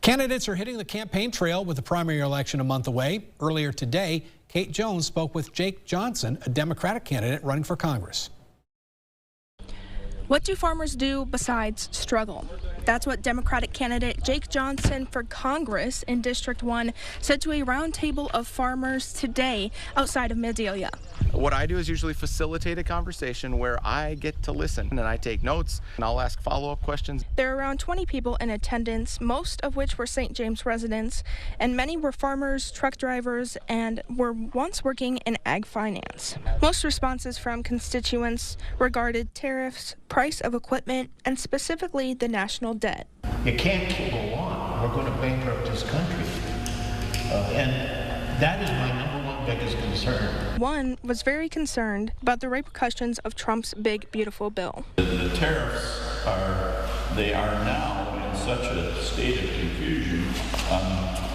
Candidates are hitting the campaign trail with the primary election a month away. Earlier today, Kate Jones spoke with Jake Johnson, a Democratic candidate running for Congress. What do farmers do besides struggle? That's what Democratic candidate Jake Johnson for Congress in District 1 said to a roundtable of farmers today outside of Madelia. What I do is usually facilitate a conversation where I get to listen and I take notes and I'll ask follow-up questions. There are around 20 people in attendance, most of which were St. James residents, and many were farmers, truck drivers, and were once working in ag finance. Most responses from constituents regarded tariffs, price of equipment, and specifically the national debt. You can't keep go on. We're going to bankrupt this country. And that is my number one biggest concern. One was very concerned about the repercussions of Trump's big, beautiful bill. The tariffs are now in such a state of confusion.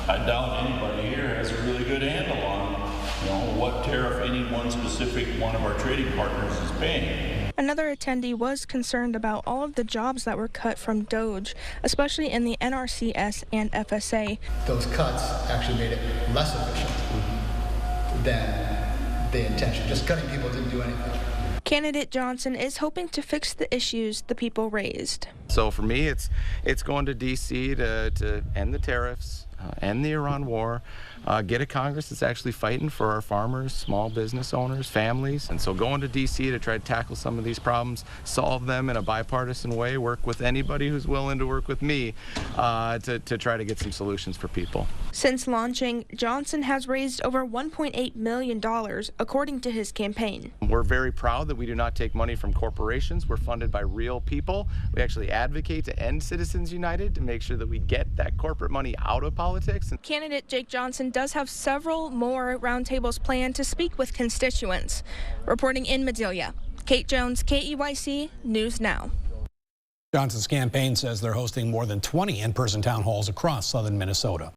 I doubt anybody here has a really good handle on what tariff any one specific one of our trading partners is paying. Another attendee was concerned about all of the jobs that were cut from DOGE, especially in the NRCS and FSA. Those cuts actually made it less efficient than the intention. Just cutting people didn't do anything. Candidate Johnson is hoping to fix the issues the people raised. So for me, it's going to D.C. to end the tariffs, end the Iran war, get a Congress that's actually fighting for our farmers, small business owners, families. And so going to D.C. to try to tackle some of these problems, solve them in a bipartisan way, work with anybody who's willing to work with me to try to get some solutions for people. Since launching, Johnson has raised over $1.8 million, according to his campaign. We're very proud that we do not take money from corporations. We're funded by real people. We actually advocate to end Citizens United to make sure that we get that corporate money out of politics. Candidate Jake Johnson does have several more roundtables planned to speak with constituents. Reporting in Madelia, Kate Jones, KEYC News Now. Johnson's campaign says they're hosting more than 20 in-person town halls across southern Minnesota.